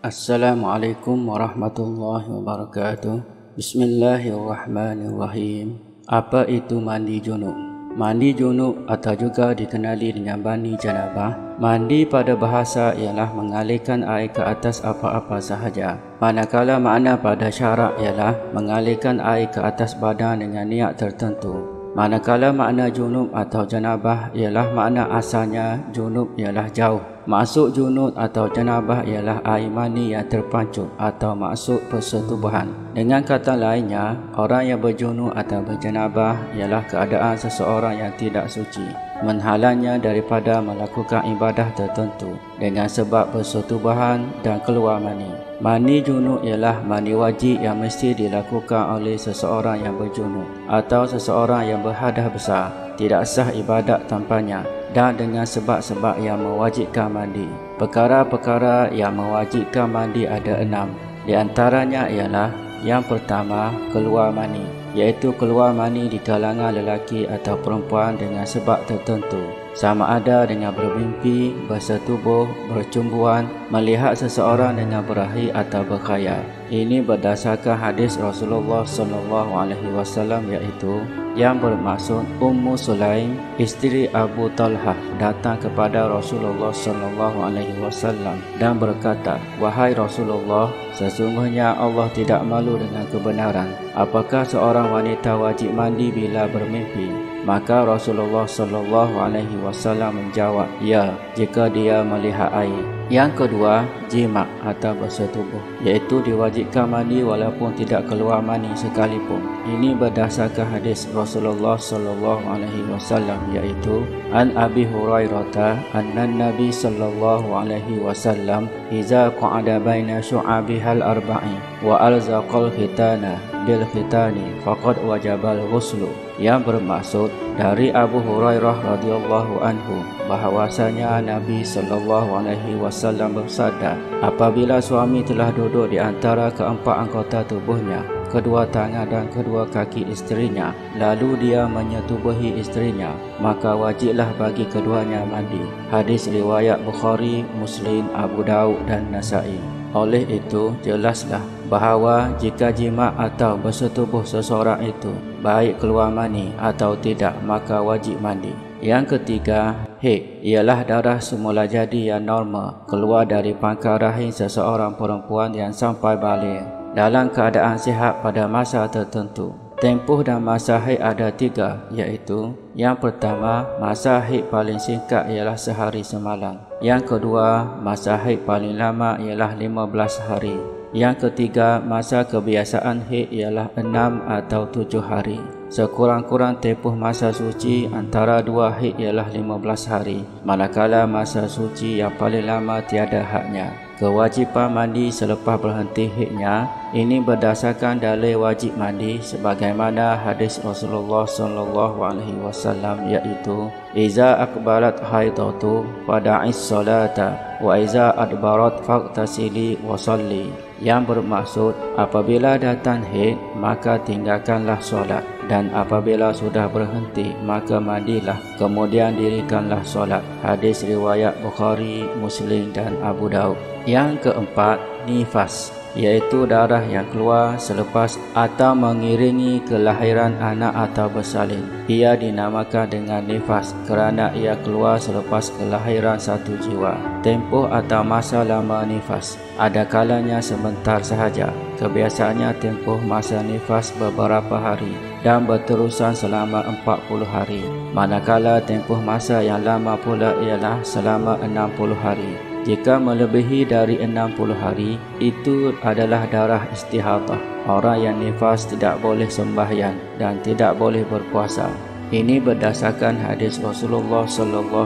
Assalamualaikum warahmatullahi wabarakatuh. Bismillahirrahmanirrahim. Apa itu mandi junub? Mandi junub atau juga dikenali dengan mandi janabah. Mandi pada bahasa ialah mengalirkan air ke atas apa-apa sahaja. Manakala makna pada syarak ialah mengalirkan air ke atas badan dengan niat tertentu. Manakala makna junub atau janabah ialah makna asalnya junub ialah jauh. Maksud junub atau janabah ialah air mani yang terpancut atau maksud persetubuhan. Dengan kata lainnya, orang yang berjunub atau berjanabah ialah keadaan seseorang yang tidak suci, menghalangnya daripada melakukan ibadah tertentu dengan sebab persetubuhan dan keluar mani. Mandi junub ialah mandi wajib yang mesti dilakukan oleh seseorang yang berjunub atau seseorang yang berhadas besar. Tidak sah ibadat tanpanya dan dengan sebab-sebab yang mewajibkan mandi. Perkara-perkara yang mewajibkan mandi ada 6. Di antaranya ialah yang pertama, keluar mani, iaitu keluar mani di kalangan lelaki atau perempuan dengan sebab tertentu, sama ada dengan bermimpi, bersetubuh, bercumbuan, melihat seseorang dengan berahi atau berkhayal. Ini berdasarkan hadis Rasulullah SAW, iaitu yang bermaksud Ummu Sulaim, isteri Abu Talhah, datang kepada Rasulullah SAW dan berkata, "Wahai Rasulullah, sesungguhnya Allah tidak malu dengan kebenaran. Apakah seorang wanita wajib mandi bila bermimpi?" Maka Rasulullah SAW menjawab, "Ya, jika dia melihat air." Yang kedua, jima' atau bersetubuh, iaitu diwajibkan mandi walaupun tidak keluar mani sekalipun. Ini berdasarkan hadis Rasulullah SAW, iaitu An Abi Hurairah anna Nabi SAW iza qa'ada baina syu'abihal arba'i wa alzaqal khitana bil khitani faqad wajabal ghuslu. Yang bermaksud dari Abu Hurairah radhiyallahu anhu bahawasanya Nabi SAW bersabda, apabila suami telah duduk di antara keempat anggota tubuhnya, kedua tangan dan kedua kaki isterinya, lalu dia menyetubuhi isterinya, maka wajiblah bagi keduanya mandi. Hadis riwayat Bukhari, Muslim, Abu Daud dan Nasa'i. Oleh itu, jelaslah bahawa jika jima' atau bersetubuh seseorang itu baik keluar mani atau tidak, maka wajib mandi. Yang ketiga, haid, ialah darah semula jadi yang normal keluar dari pangkal rahim seseorang perempuan yang sampai balik dalam keadaan sihat pada masa tertentu. Tempoh dan masa haid ada 3, iaitu yang pertama, masa haid paling singkat ialah sehari semalam. Yang kedua, masa haid paling lama ialah 15 hari. Yang ketiga, masa kebiasaan haid ialah 6 atau 7 hari. Sekurang-kurang tempoh masa suci antara 2 haid ialah 15 hari, manakala masa suci yang paling lama tiada hadnya. Kewajipan mandi selepas berhenti haidnya ini berdasarkan dalil wajib mandi sebagaimana hadis Rasulullah SAW, iaitu iza akbarat haidatu fada'is salata wa iza adbarat faqtasili wa salli. Yang bermaksud apabila datang haid maka tinggalkanlah solat, dan apabila sudah berhenti maka mandilah, kemudian dirikanlah solat. Hadis riwayat Bukhari, Muslim dan Abu Daud. Yang keempat, nifas, iaitu darah yang keluar selepas atau mengiringi kelahiran anak atau bersalin. Ia dinamakan dengan nifas kerana ia keluar selepas kelahiran satu jiwa. Tempoh atau masa lama nifas ada kalanya sebentar sahaja. Kebiasaannya tempoh masa nifas beberapa hari dan berterusan selama 40 hari. Manakala tempoh masa yang lama pula ialah selama 60 hari. Jika melebihi dari 60 hari, itu adalah darah istihadah. Orang yang nifas tidak boleh sembahyang dan tidak boleh berpuasa. Ini berdasarkan hadis Rasulullah SAW,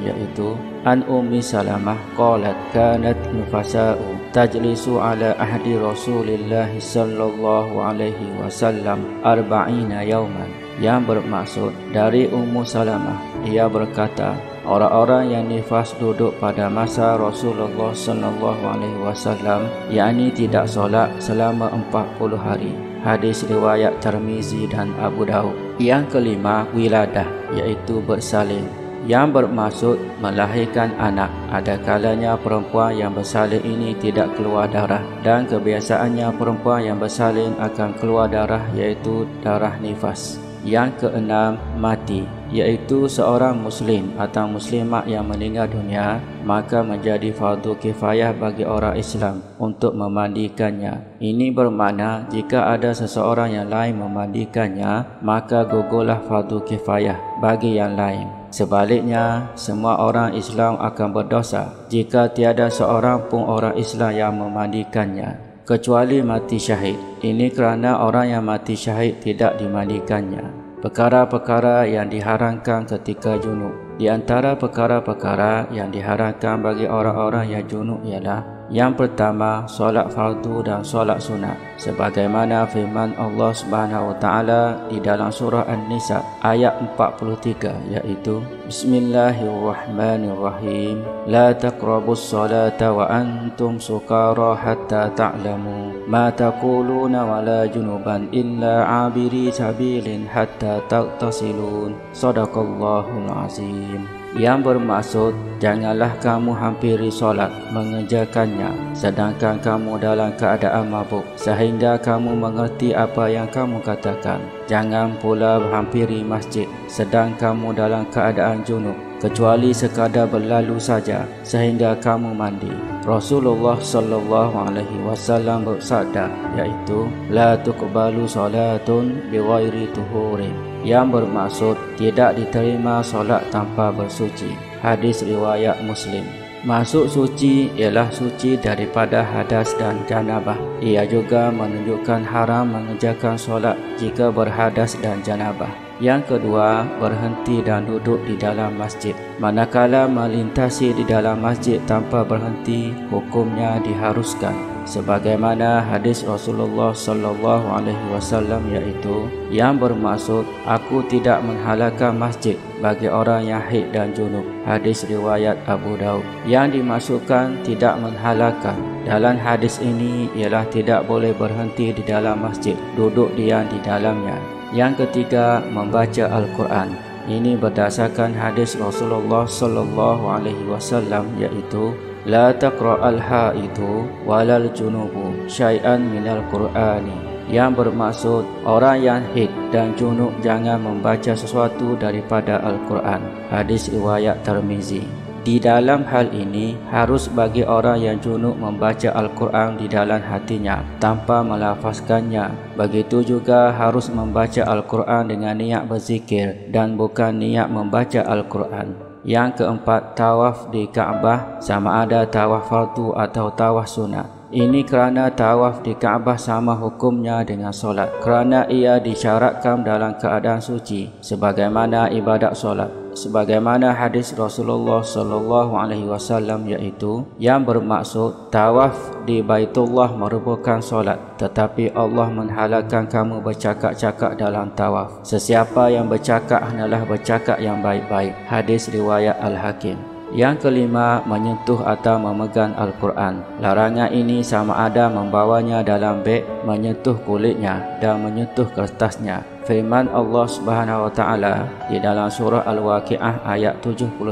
iaitu An Ummi Salamah qalat kanat nufasa'u tajlisu ala ahdi Rasulillah SAW 40 yawman. Yang bermaksud dari Ummu Salamah, ia berkata, orang-orang yang nifas duduk pada masa Rasulullah SAW, yakni tidak solat selama 40 hari. Hadis riwayat Tirmizi dan Abu Daud. Yang kelima, wiladah, iaitu bersalin. yang bermaksud melahirkan anak. Ada kalanya perempuan yang bersalin ini tidak keluar darah, dan kebiasaannya perempuan yang bersalin akan keluar darah, iaitu darah nifas. Yang keenam, mati, iaitu seorang muslim atau muslimat yang meninggal dunia, maka menjadi fardu kifayah bagi orang Islam untuk memandikannya. Ini bermakna jika ada seseorang yang lain memandikannya, maka gugurlah fardu kifayah bagi yang lain. Sebaliknya, semua orang Islam akan berdosa jika tiada seorang pun orang Islam yang memandikannya, kecuali mati syahid. Ini kerana orang yang mati syahid tidak dimandikannya. Perkara-perkara yang diharamkan ketika junub. Di antara perkara-perkara yang diharamkan bagi orang-orang yang junub ialah: yang pertama, solat fardu dan solat sunat, sebagaimana firman Allah Subhanahu wa taala di dalam surah An-Nisa ayat 43, iaitu Bismillahirrahmanirrahim, la taqrabus salata wa antum sukara hatta ta'lamu ma taquluna wa la junuban illa abiri sabilin hatta tagtasilun. Shadaqallahul azim. Yang bermaksud, janganlah kamu hampiri solat mengerjakannya sedangkan kamu dalam keadaan mabuk, sehingga kamu mengerti apa yang kamu katakan. Jangan pula hampiri masjid sedang kamu dalam keadaan junub, kecuali sekadar berlalu saja sehingga kamu mandi. Rasulullah sallallahu alaihi wasallam bersabda, iaitu la tuqbalu salatun bighairi tuhurin, yang bermaksud tidak diterima solat tanpa bersuci. Hadis riwayat Muslim. Masuk suci ialah suci daripada hadas dan janabah. Ia juga menunjukkan haram mengerjakan solat jika berhadas dan janabah. Yang kedua, berhenti dan duduk di dalam masjid. Manakala melintasi di dalam masjid tanpa berhenti, hukumnya diharuskan, sebagaimana hadis Rasulullah sallallahu alaihi wasallam, iaitu yang bermaksud, aku tidak menghalalkan masjid bagi orang yang haid dan junub. Hadis riwayat Abu Daud. Yang dimaksudkan tidak menghalalkan dalam hadis ini ialah tidak boleh berhenti di dalam masjid, duduk diam di dalamnya. Yang ketiga, membaca Al-Quran. Ini berdasarkan hadis Rasulullah sallallahu alaihi wasallam, iaitu la taqra'al haidu walal junubu syai'an minal Qur'ani, yang bermaksud orang yang haid dan junub jangan membaca sesuatu daripada Al-Quran. Hadis riwayat Tirmizi. Di dalam hal ini, harus bagi orang yang junub membaca Al-Quran di dalam hatinya tanpa melafazkannya. Begitu juga harus membaca Al-Quran dengan niat berzikir dan bukan niat membaca Al-Quran. Yang keempat, tawaf di Kaabah, sama ada tawaf fardu atau tawaf sunat. Ini kerana tawaf di Kaabah sama hukumnya dengan solat, kerana ia disyaratkan dalam keadaan suci sebagaimana ibadat solat. Sebagaimana hadis Rasulullah sallallahu alaihi wasallam, iaitu yang bermaksud tawaf di Baitullah merupakan solat, tetapi Allah menghalalkan kamu bercakap-cakap dalam tawaf. Sesiapa yang bercakap hendaklah bercakap yang baik-baik. Hadis riwayat Al-Hakim. Yang kelima, menyentuh atau memegang Al-Quran. Larangan ini sama ada membawanya dalam beg, menyentuh kulitnya dan menyentuh kertasnya. Firman Allah Subhanahu wa taala di dalam surah Al-Waqiah ayat 79,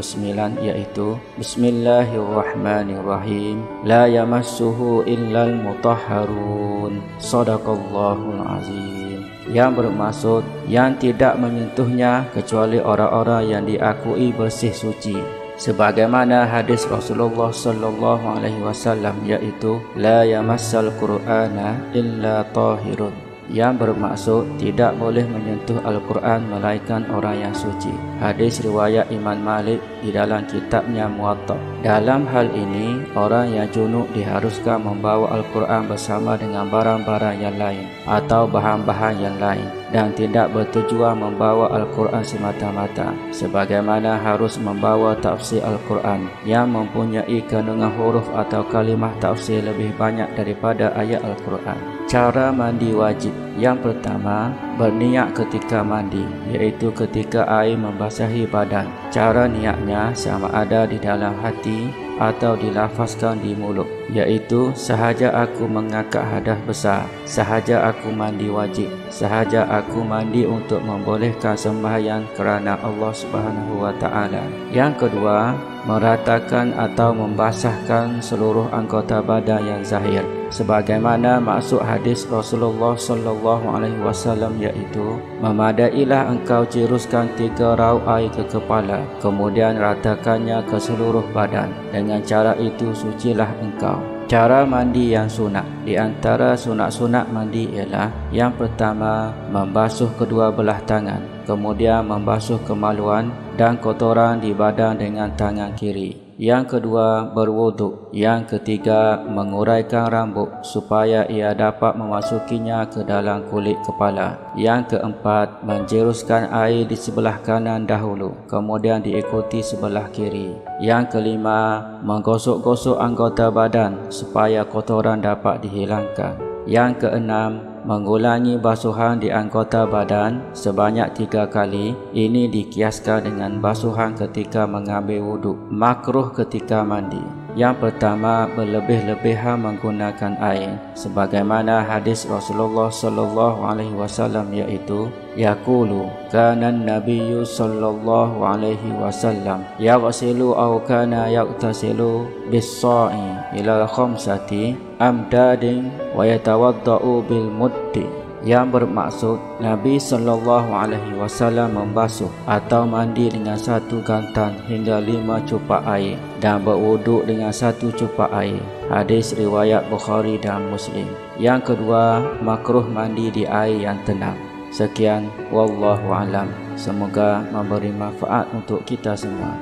iaitu Bismillahirrahmanirrahim, la yamassuhu illal mutahharun. Shadaqallahul azim. Yang bermaksud, yang tidak menyentuhnya kecuali orang-orang yang diakui bersih suci, sebagaimana hadis Rasulullah sallallahu alaihi wasallam, iaitu la yamassal qur'ana illa tahirun, yang bermaksud tidak boleh menyentuh Al-Quran melainkan orang yang suci. Hadis riwayat Imam Malik di dalam kitabnya Muwatta. Dalam hal ini, orang yang junub diharuskan membawa Al-Quran bersama dengan barang-barang yang lain atau bahan-bahan yang lain, dan tidak bertujuan membawa Al-Quran semata-mata, sebagaimana harus membawa tafsir Al-Quran yang mempunyai kandungan huruf atau kalimah tafsir lebih banyak daripada ayat Al-Quran. Cara mandi wajib. Yang pertama, berniat ketika mandi, iaitu ketika air membasahi badan. Cara niatnya sama ada di dalam hati atau dilafazkan di mulut. iaitu sahaja aku mengangkat hadas besar, sahaja aku mandi wajib, sahaja aku mandi untuk membolehkan sembahyang kerana Allah Subhanahu wa taala. Yang kedua, meratakan atau membasahkan seluruh anggota badan yang zahir, sebagaimana maksud hadis Rasulullah sallallahu alaihi wasallam, iaitu memadailah engkau ciruskan 3 raup air ke kepala, kemudian ratakannya ke seluruh badan. Dengan cara itu sucilah engkau. Cara mandi yang sunat. Di antara sunat-sunat mandi ialah: yang pertama, membasuh kedua belah tangan, kemudian membasuh kemaluan dan kotoran di badan dengan tangan kiri. Yang kedua, berwuduk. Yang ketiga, menguraikan rambut supaya ia dapat memasukinya ke dalam kulit kepala. Yang keempat, menjeruskan air di sebelah kanan dahulu, kemudian diikuti sebelah kiri. Yang kelima, menggosok-gosok anggota badan supaya kotoran dapat dihilangkan. Yang keenam, mengulangi basuhan di anggota badan sebanyak 3 kali. Ini dikiaskan dengan basuhan ketika mengambil wuduk. Makruh ketika mandi. Yang pertama, berlebih-lebihan menggunakan air, sebagaimana hadis Rasulullah sallallahu alaihi wasallam, iaitu yaqulu kana an-nabiyyu sallallahu alaihi wasallam yaghsilu aw kana yaghtasilu bis-sa'i ila khamsati amdadin wa yatawaddau bil muddi. Yang bermaksud Nabi sallallahu alaihi wasallam membasuh atau mandi dengan 1 gantan hingga 5 cupak air dan berwuduk dengan 1 cupak air. Hadis riwayat Bukhari dan Muslim. Yang kedua, makruh mandi di air yang tenang. Sekian, wallahu alam. Semoga memberi manfaat untuk kita semua.